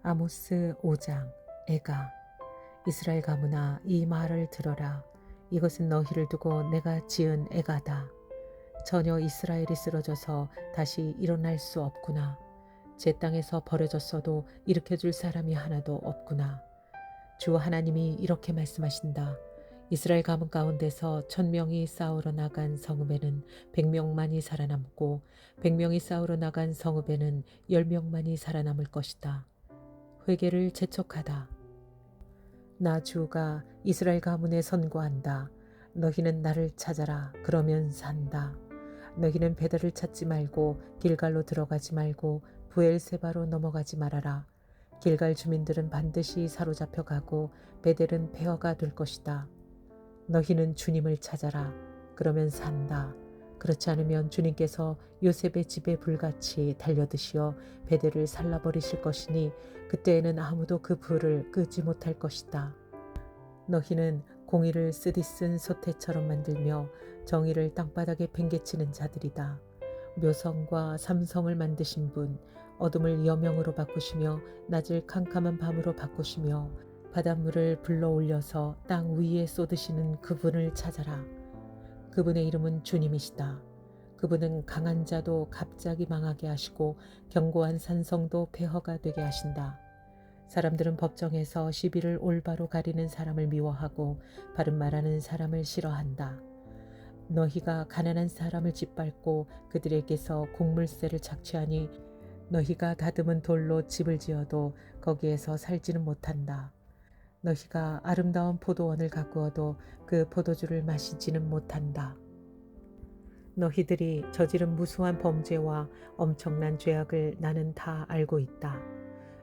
아모스 5장. 애가 이스라엘 가문아, 이 말을 들어라. 이것은 너희를 두고 내가 지은 애가다. 전혀 이스라엘이 쓰러져서 다시 일어날 수 없구나. 제 땅에서 버려졌어도 일으켜줄 사람이 하나도 없구나. 주 하나님이 이렇게 말씀하신다. 이스라엘 가문 가운데서 1000명이 싸우러 나간 성읍에는 100명만이 살아남고 100명이 싸우러 나간 성읍에는 10명만이 살아남을 것이다. 회개를 재촉하다. 나 주가 이스라엘 가문에 선고한다. 너희는 나를 찾아라. 그러면 산다. 너희는 베델을 찾지 말고 길갈로 들어가지 말고 브엘세바로 넘어가지 말아라. 길갈 주민들은 반드시 사로잡혀 가고 베델은 폐허가 될 것이다. 너희는 주님을 찾아라. 그러면 산다. 그렇지 않으면 주님께서 요셉의 집에 불같이 달려드시어 베델을 살라버리실 것이니 그때에는 아무도 그 불을 끄지 못할 것이다. 너희는 공의를 쓰디쓴 소태처럼 만들며 정의를 땅바닥에 팽개치는 자들이다. 묘성과 삼성을 만드신 분, 어둠을 여명으로 바꾸시며 낮을 캄캄한 밤으로 바꾸시며 바닷물을 불러 올려서 땅 위에 쏟으시는 그분을 찾아라. 그분의 이름은 주님이시다. 그분은 강한 자도 갑자기 망하게 하시고 견고한 산성도 폐허가 되게 하신다. 사람들은 법정에서 시비를 올바로 가리는 사람을 미워하고 바른 말하는 사람을 싫어한다. 너희가 가난한 사람을 짓밟고 그들에게서 곡물세를 착취하니 너희가 다듬은 돌로 집을 지어도 거기에서 살지는 못한다. 너희가 아름다운 포도원을 가꾸어도 그 포도주를 마시지는 못한다. 너희들이 저지른 무수한 범죄와 엄청난 죄악을 나는 다 알고 있다.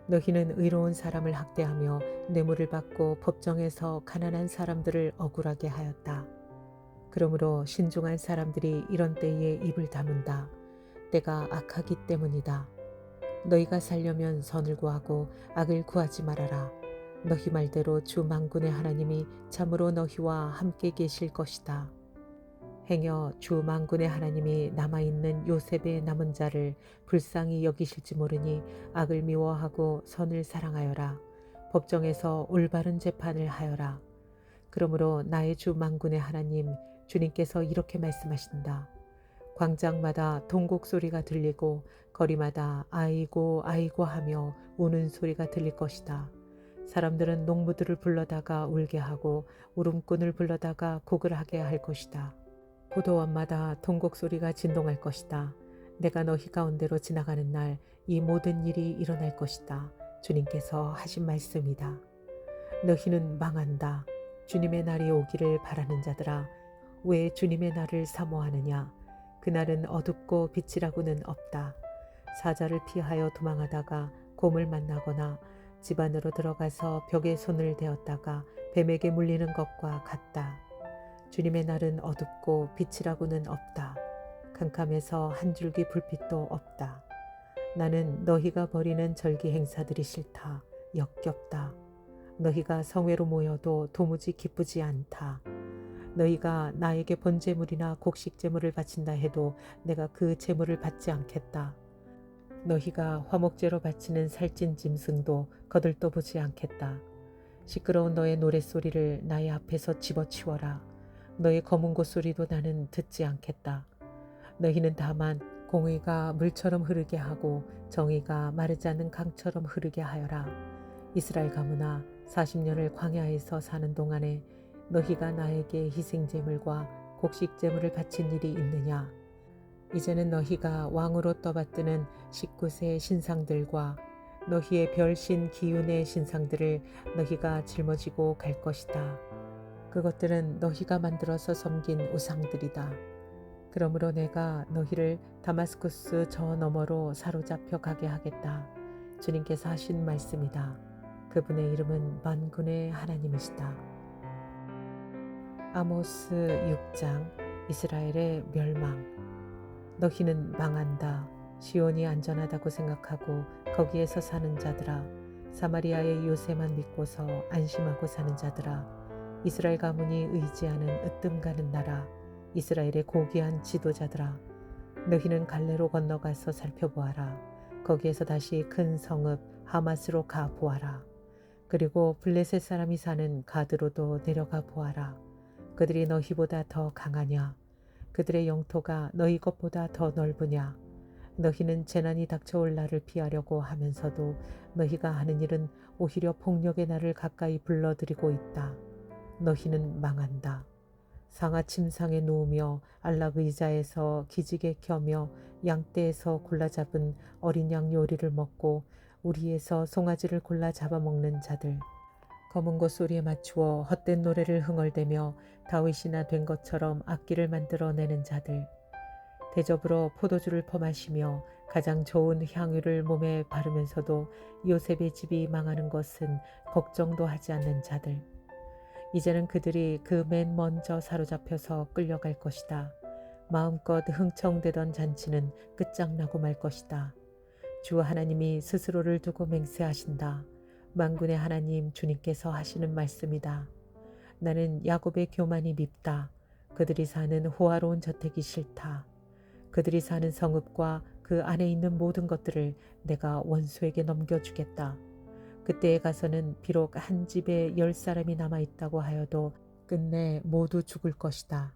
너희는 의로운 사람을 학대하며 뇌물을 받고 법정에서 가난한 사람들을 억울하게 하였다. 그러므로 신중한 사람들이 이런 때에 입을 다문다. 때가 악하기 때문이다. 너희가 살려면 선을 구하고 악을 구하지 말아라. 너희 말대로 주 만군의 하나님이 참으로 너희와 함께 계실 것이다. 행여 주 만군의 하나님이 남아있는 요셉의 남은 자를 불쌍히 여기실지 모르니 악을 미워하고 선을 사랑하여라. 법정에서 올바른 재판을 하여라. 그러므로 나의 주 만군의 하나님 주님께서 이렇게 말씀하신다. 광장마다 동곡 소리가 들리고 거리마다 아이고 아이고 하며 우는 소리가 들릴 것이다. 사람들은 농부들을 불러다가 울게 하고 울음꾼을 불러다가 곡을 하게 할 것이다. 포도원마다 동곡 소리가 진동할 것이다. 내가 너희 가운데로 지나가는 날 이 모든 일이 일어날 것이다. 주님께서 하신 말씀이다. 너희는 망한다. 주님의 날이 오기를 바라는 자들아, 왜 주님의 날을 사모하느냐? 그날은 어둡고 빛이라고는 없다. 사자를 피하여 도망하다가 곰을 만나거나 집 안으로 들어가서 벽에 손을 대었다가 뱀에게 물리는 것과 같다. 주님의 날은 어둡고 빛이라고는 없다. 캄캄해서 한 줄기 불빛도 없다. 나는 너희가 벌이는 절기 행사들이 싫다. 역겹다. 너희가 성회로 모여도 도무지 기쁘지 않다. 너희가 나에게 번제물이나 곡식제물을 바친다 해도 내가 그 제물을 받지 않겠다. 너희가 화목제로 바치는 살찐 짐승도 거들떠보지 않겠다. 시끄러운 너의 노랫소리를 나의 앞에서 집어치워라. 너의 검은 곳소리도 나는 듣지 않겠다. 너희는 다만 공의가 물처럼 흐르게 하고 정의가 마르지 않는 강처럼 흐르게 하여라. 이스라엘 가문아, 40년을 광야에서 사는 동안에 너희가 나에게 희생제물과 곡식제물을 바친 일이 있느냐? 이제는 너희가 왕으로 떠받드는 19세 신상들과 너희의 별신 기운의 신상들을 너희가 짊어지고 갈 것이다. 그것들은 너희가 만들어서 섬긴 우상들이다. 그러므로 내가 너희를 다마스쿠스 저 너머로 사로잡혀 가게 하겠다. 주님께서 하신 말씀이다. 그분의 이름은 만군의 하나님이시다. 아모스 6장. 이스라엘의 멸망. 너희는 망한다. 시온이 안전하다고 생각하고 거기에서 사는 자들아, 사마리아의 요새만 믿고서 안심하고 사는 자들아, 이스라엘 가문이 의지하는 으뜸가는 나라, 이스라엘의 고귀한 지도자들아, 너희는 갈래로 건너가서 살펴보아라. 거기에서 다시 큰 성읍 하맛으로 가 보아라. 그리고 블레셋 사람이 사는 가드로도 내려가 보아라. 그들이 너희보다 더 강하냐? 그들의 영토가 너희 것보다 더 넓으냐? 너희는 재난이 닥쳐올 날을 피하려고 하면서도 너희가 하는 일은 오히려 폭력의 날을 가까이 불러들이고 있다. 너희는 망한다. 상아 침상에 누우며 안락 의자에서 기지개 켜며 양떼에서 골라 잡은 어린 양 요리를 먹고 우리에서 송아지를 골라 잡아먹는 자들, 검은 것 소리에 맞추어 헛된 노래를 흥얼대며 다윗이나 된 것처럼 악기를 만들어내는 자들, 대접으로 포도주를 퍼마시며 가장 좋은 향유를 몸에 바르면서도 요셉의 집이 망하는 것은 걱정도 하지 않는 자들, 이제는 그들이 그 맨 먼저 사로잡혀서 끌려갈 것이다. 마음껏 흥청대던 잔치는 끝장나고 말 것이다. 주 하나님이 스스로를 두고 맹세하신다. 만군의 하나님 주님께서 하시는 말씀이다. 나는 야곱의 교만이 밉다. 그들이 사는 호화로운 저택이 싫다. 그들이 사는 성읍과 그 안에 있는 모든 것들을 내가 원수에게 넘겨주겠다. 그때에 가서는 비록 한 집에 10사람이 남아있다고 하여도 끝내 모두 죽을 것이다.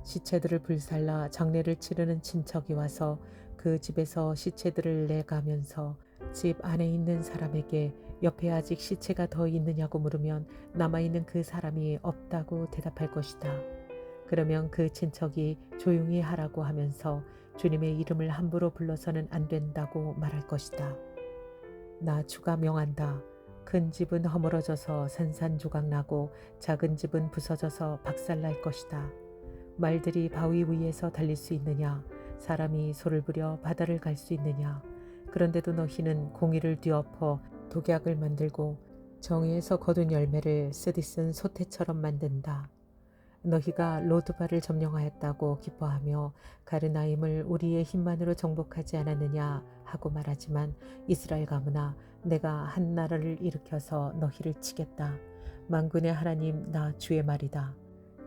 시체들을 불살라 장례를 치르는 친척이 와서 그 집에서 시체들을 내가면서 집 안에 있는 사람에게 옆에 아직 시체가 더 있느냐고 물으면 남아있는 그 사람이 없다고 대답할 것이다. 그러면 그 친척이 조용히 하라고 하면서 주님의 이름을 함부로 불러서는 안 된다고 말할 것이다. 나 주가 명한다. 큰 집은 허물어져서 산산조각 나고 작은 집은 부서져서 박살날 것이다. 말들이 바위 위에서 달릴 수 있느냐? 사람이 소를 부려 바다를 갈 수 있느냐? 그런데도 너희는 공의를 뒤엎어 독약을 만들고 정의에서 거둔 열매를 쓰디쓴 소태처럼 만든다. 너희가 로드바를 점령하였다고 기뻐하며 가르나임을 우리의 힘만으로 정복하지 않았느냐 하고 말하지만 이스라엘 가문아, 내가 한 나라를 일으켜서 너희를 치겠다. 만군의 하나님 나 주의 말이다.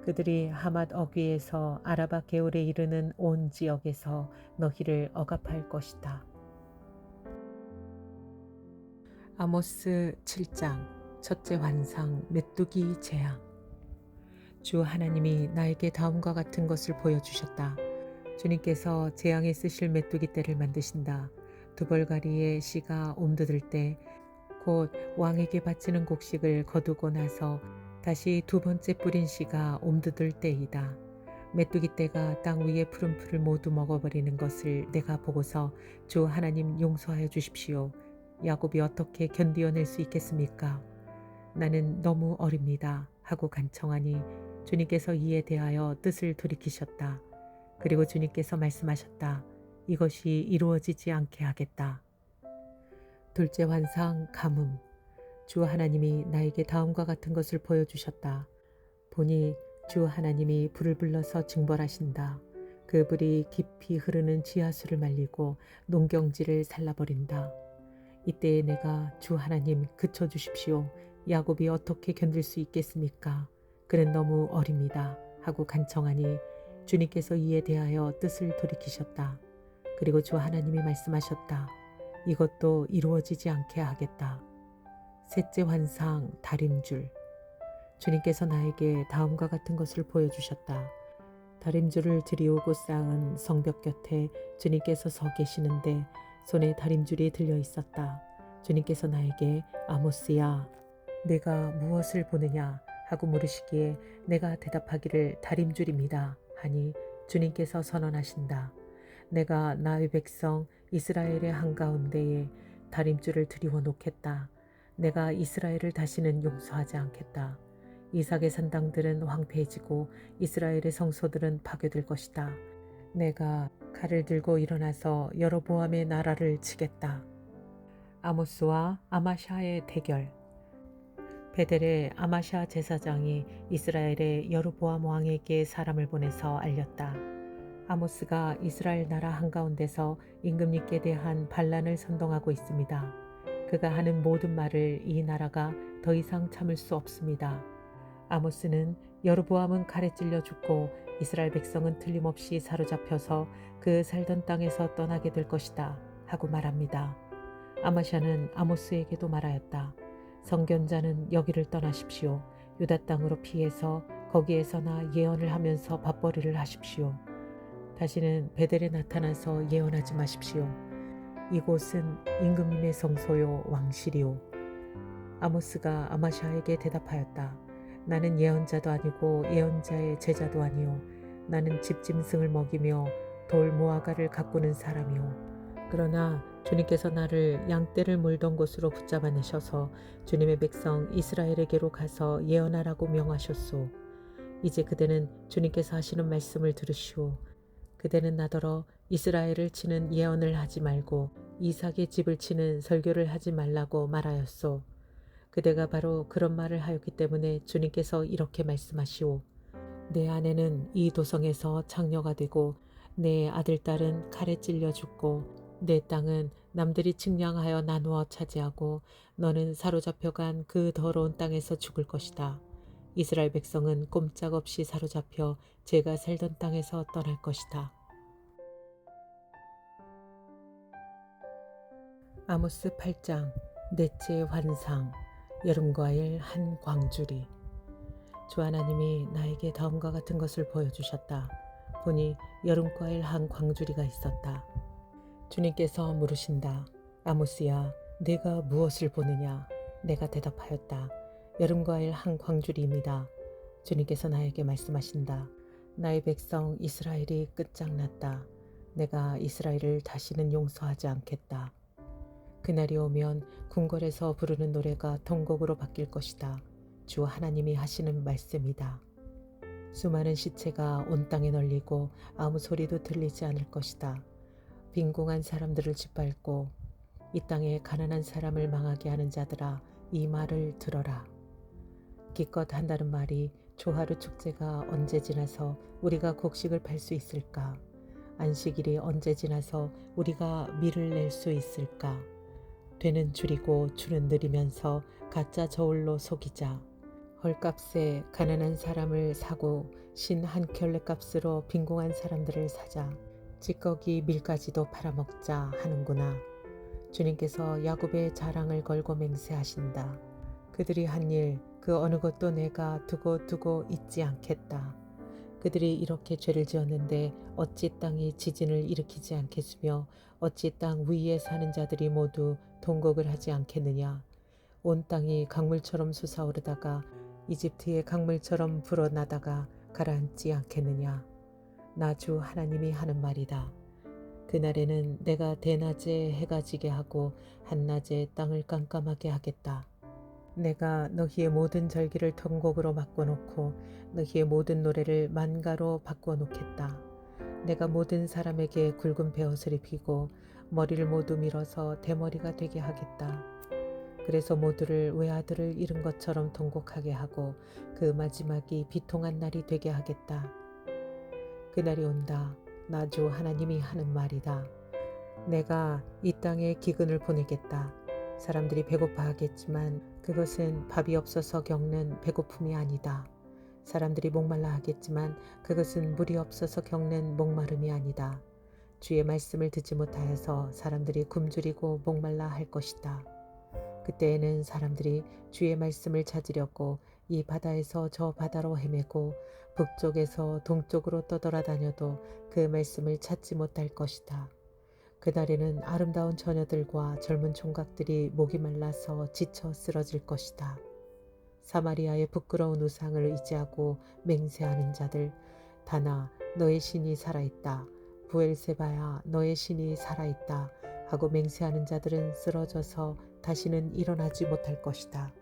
그들이 하맛 어귀에서 아라바 게울에 이르는 온 지역에서 너희를 억압할 것이다. 아모스 7장 첫째 환상 메뚜기 재앙. 주 하나님이 나에게 다음과 같은 것을 보여주셨다. 주님께서 재앙에 쓰실 메뚜기 떼를 만드신다. 두 벌가리의 씨가 옴드들 때 곧 왕에게 바치는 곡식을 거두고 나서 다시 두 번째 뿌린 씨가 옴드들 때이다. 메뚜기 떼가 땅 위의 푸른 풀을 모두 먹어버리는 것을 내가 보고서 주 하나님 용서하여 주십시오. 야곱이 어떻게 견디어낼 수 있겠습니까? 나는 너무 어립니다 하고 간청하니 주님께서 이에 대하여 뜻을 돌이키셨다. 그리고 주님께서 말씀하셨다. 이것이 이루어지지 않게 하겠다. 둘째 환상 가뭄. 주 하나님이 나에게 다음과 같은 것을 보여주셨다. 보니 주 하나님이 불을 불러서 징벌하신다. 그 불이 깊이 흐르는 지하수를 말리고 농경지를 살라버린다. 이때에 내가 주 하나님 그쳐주십시오. 야곱이 어떻게 견딜 수 있겠습니까? 그는 너무 어립니다 하고 간청하니 주님께서 이에 대하여 뜻을 돌이키셨다. 그리고 주 하나님이 말씀하셨다. 이것도 이루어지지 않게 하겠다. 셋째 환상 다림줄. 주님께서 나에게 다음과 같은 것을 보여주셨다. 다림줄을 들이오고 쌓은 성벽 곁에 주님께서 서 계시는데 손에 다림줄이 들려 있었다. 주님께서 나에게 아모스야, 내가 무엇을 보느냐 하고 물으시기에 내가 대답하기를 다림줄입니다 하니 주님께서 선언하신다. 내가 나의 백성 이스라엘의 한가운데에 다림줄을 들이워 놓겠다. 내가 이스라엘을 다시는 용서하지 않겠다. 이삭의 산당들은 황폐해지고 이스라엘의 성소들은 파괴될 것이다. 내가 칼을 들고 일어나서 여로보암의 나라를 치겠다. 아모스와 아마샤의 대결. 베델의 아마샤 제사장이 이스라엘의 여로보암 왕에게 사람을 보내서 알렸다. 아모스가 이스라엘 나라 한가운데서 임금님께 대한 반란을 선동하고 있습니다. 그가 하는 모든 말을 이 나라가 더 이상 참을 수 없습니다. 아모스는 여로보암은 칼에 찔려 죽고 이스라엘 백성은 틀림없이 사로잡혀서 그 살던 땅에서 떠나게 될 것이다. 하고 말합니다. 아마샤는 아모스에게도 말하였다. 성견자는 여기를 떠나십시오. 유다 땅으로 피해서 거기에서나 예언을 하면서 밥벌이를 하십시오. 다시는 베델에 나타나서 예언하지 마십시오. 이곳은 임금님의 성소요 왕실이요. 아모스가 아마샤에게 대답하였다. 나는 예언자도 아니고 예언자의 제자도 아니요. 나는 집짐승을 먹이며 돌 모아가를 가꾸는 사람이요. 그러나 주님께서 나를 양떼를 몰던 곳으로 붙잡아 내셔서 주님의 백성 이스라엘에게로 가서 예언하라고 명하셨소. 이제 그대는 주님께서 하시는 말씀을 들으시오. 그대는 나더러 이스라엘을 치는 예언을 하지 말고 이삭의 집을 치는 설교를 하지 말라고 말하였소. 그대가 바로 그런 말을 하였기 때문에 주님께서 이렇게 말씀하시오. 내 아내는 이 도성에서 창녀가 되고 내 아들 딸은 칼에 찔려 죽고 내 땅은 남들이 측량하여 나누어 차지하고 너는 사로잡혀간 그 더러운 땅에서 죽을 것이다. 이스라엘 백성은 꼼짝없이 사로잡혀 제가 살던 땅에서 떠날 것이다. 아모스 8장 넷째 환상 여름과일 한 광주리. 주 하나님이 나에게 다음과 같은 것을 보여주셨다. 보니 여름과일 한 광주리가 있었다. 주님께서 물으신다. 아모스야, 네가 무엇을 보느냐? 내가 대답하였다. 여름과일 한 광주리입니다. 주님께서 나에게 말씀하신다. 나의 백성 이스라엘이 끝장났다. 내가 이스라엘을 다시는 용서하지 않겠다. 그날이 오면 궁궐에서 부르는 노래가 통곡으로 바뀔 것이다. 주 하나님이 하시는 말씀이다. 수많은 시체가 온 땅에 널리고 아무 소리도 들리지 않을 것이다. 빈궁한 사람들을 짓밟고 이 땅에 가난한 사람을 망하게 하는 자들아, 이 말을 들어라. 기껏 한다는 말이 조하루 축제가 언제 지나서 우리가 곡식을 팔 수 있을까? 안식일이 언제 지나서 우리가 밀을 낼 수 있을까? 되는 줄이고 주는 느리면서 가짜 저울로 속이자. 헐값에 가난한 사람을 사고 신 한 켤레 값으로 빈궁한 사람들을 사자. 찌꺼기 밀가지도 팔아먹자 하는구나. 주님께서 야곱의 자랑을 걸고 맹세하신다. 그들이 한 일 그 어느 것도 내가 두고 잊지 않겠다. 그들이 이렇게 죄를 지었는데 어찌 땅이 지진을 일으키지 않겠으며 어찌 땅 위에 사는 자들이 모두 통곡을 하지 않겠느냐. 온 땅이 강물처럼 솟아오르다가 이집트의 강물처럼 불어나다가 가라앉지 않겠느냐. 나 주 하나님이 하는 말이다. 그날에는 내가 대낮에 해가 지게 하고 한낮에 땅을 깜깜하게 하겠다. 내가 너희의 모든 절기를 통곡으로 바꿔놓고 너희의 모든 노래를 만가로 바꿔놓겠다. 내가 모든 사람에게 굵은 베옷을 입히고 머리를 모두 밀어서 대머리가 되게 하겠다. 그래서 모두를 외아들을 잃은 것처럼 통곡하게 하고 그 마지막이 비통한 날이 되게 하겠다. 그날이 온다. 나 주 하나님이 하는 말이다. 내가 이 땅에 기근을 보내겠다. 사람들이 배고파하겠지만 그것은 밥이 없어서 겪는 배고픔이 아니다. 사람들이 목말라 하겠지만 그것은 물이 없어서 겪는 목마름이 아니다. 주의 말씀을 듣지 못하여서 사람들이 굶주리고 목말라 할 것이다. 그때에는 사람들이 주의 말씀을 찾으려고 이 바다에서 저 바다로 헤매고 북쪽에서 동쪽으로 떠돌아다녀도 그 말씀을 찾지 못할 것이다. 그날에는 아름다운 처녀들과 젊은 총각들이 목이 말라서 지쳐 쓰러질 것이다. 사마리아의 부끄러운 우상을 의지하고 맹세하는 자들, 다나 너의 신이 살아있다. 부엘세바야 너의 신이 살아있다. 하고 맹세하는 자들은 쓰러져서 다시는 일어나지 못할 것이다.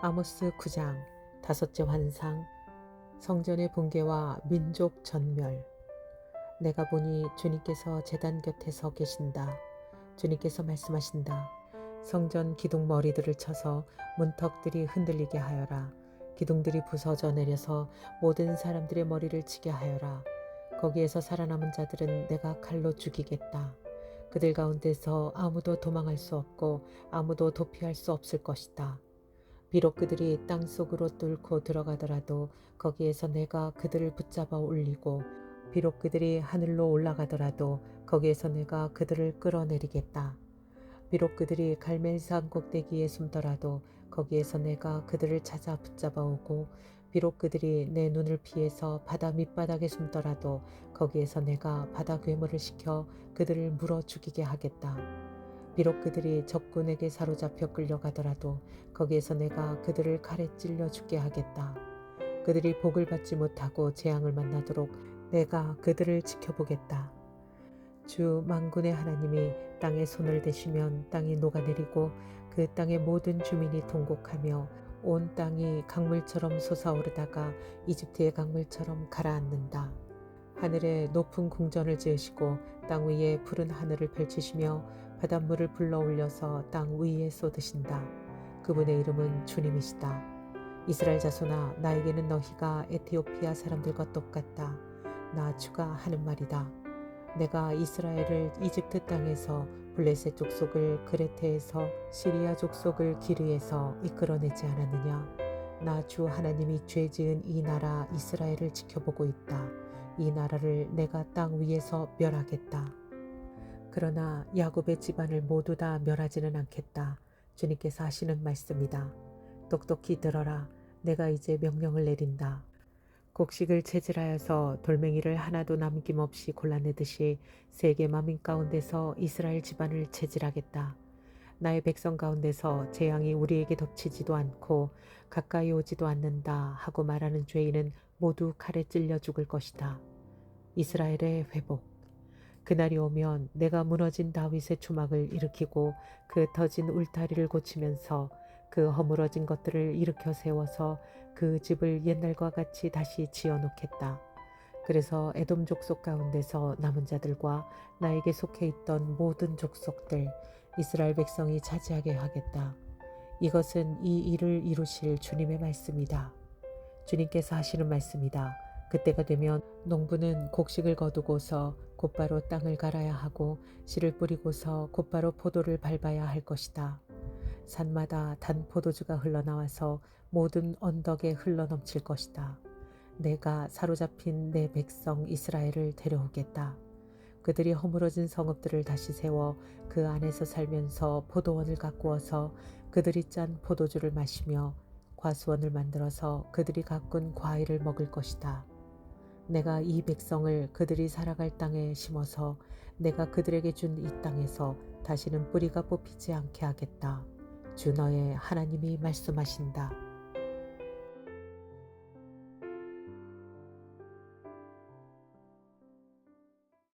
아모스 9장 다섯째 환상 성전의 붕괴와 민족 전멸. 내가 보니 주님께서 제단 곁에 서 계신다. 주님께서 말씀하신다. 성전 기둥 머리들을 쳐서 문턱들이 흔들리게 하여라. 기둥들이 부서져 내려서 모든 사람들의 머리를 치게 하여라. 거기에서 살아남은 자들은 내가 칼로 죽이겠다. 그들 가운데서 아무도 도망할 수 없고 아무도 도피할 수 없을 것이다. 비록 그들이 땅속으로 뚫고 들어가더라도 거기에서 내가 그들을 붙잡아 올리고 비록 그들이 하늘로 올라가더라도 거기에서 내가 그들을 끌어내리겠다. 비록 그들이 갈멜산 꼭대기에 숨더라도 거기에서 내가 그들을 찾아 붙잡아 오고 비록 그들이 내 눈을 피해서 바다 밑바닥에 숨더라도 거기에서 내가 바다 괴물을 시켜 그들을 물어 죽이게 하겠다. 비록 그들이 적군에게 사로잡혀 끌려가더라도 거기에서 내가 그들을 칼에 찔려 죽게 하겠다. 그들이 복을 받지 못하고 재앙을 만나도록 내가 그들을 지켜보겠다. 주 만군의 하나님이 땅에 손을 대시면 땅이 녹아내리고 그 땅의 모든 주민이 통곡하며 온 땅이 강물처럼 솟아오르다가 이집트의 강물처럼 가라앉는다. 하늘에 높은 궁전을 지으시고 땅 위에 푸른 하늘을 펼치시며 바닷물을 불러올려서 땅 위에 쏟으신다. 그분의 이름은 주님이시다. 이스라엘 자손아, 나에게는 너희가 에티오피아 사람들과 똑같다. 나 주가 하는 말이다. 내가 이스라엘을 이집트 땅에서 블레셋 족속을 그레테에서 시리아 족속을 기르에서 이끌어내지 않았느냐. 나 주 하나님이 죄 지은 이 나라 이스라엘을 지켜보고 있다. 이 나라를 내가 땅 위에서 멸하겠다. 그러나 야곱의 집안을 모두 다 멸하지는 않겠다. 주님께서 하시는 말씀이다. 똑똑히 들어라. 내가 이제 명령을 내린다. 곡식을 채질하여서 돌멩이를 하나도 남김없이 골라내듯이 세계 만민 가운데서 이스라엘 집안을 채질하겠다. 나의 백성 가운데서 재앙이 우리에게 덮치지도 않고 가까이 오지도 않는다 하고 말하는 죄인은 모두 칼에 찔려 죽을 것이다. 이스라엘의 회복. 그날이 오면 내가 무너진 다윗의 초막을 일으키고 그 터진 울타리를 고치면서 그 허물어진 것들을 일으켜 세워서 그 집을 옛날과 같이 다시 지어놓겠다. 그래서 에돔 족속 가운데서 남은 자들과 나에게 속해 있던 모든 족속들 이스라엘 백성이 차지하게 하겠다. 이것은 이 일을 이루실 주님의 말씀이다. 주님께서 하시는 말씀이다. 그때가 되면 농부는 곡식을 거두고서 곧바로 땅을 갈아야 하고 씨를 뿌리고서 곧바로 포도를 밟아야 할 것이다. 산마다 단 포도주가 흘러나와서 모든 언덕에 흘러넘칠 것이다. 내가 사로잡힌 내 백성 이스라엘을 데려오겠다. 그들이 허물어진 성읍들을 다시 세워 그 안에서 살면서 포도원을 가꾸어서 그들이 짠 포도주를 마시며 과수원을 만들어서 그들이 가꾼 과일을 먹을 것이다. 내가 이 백성을 그들이 살아갈 땅에 심어서 내가 그들에게 준 이 땅에서 다시는 뿌리가 뽑히지 않게 하겠다. 주 너의 하나님이 말씀하신다.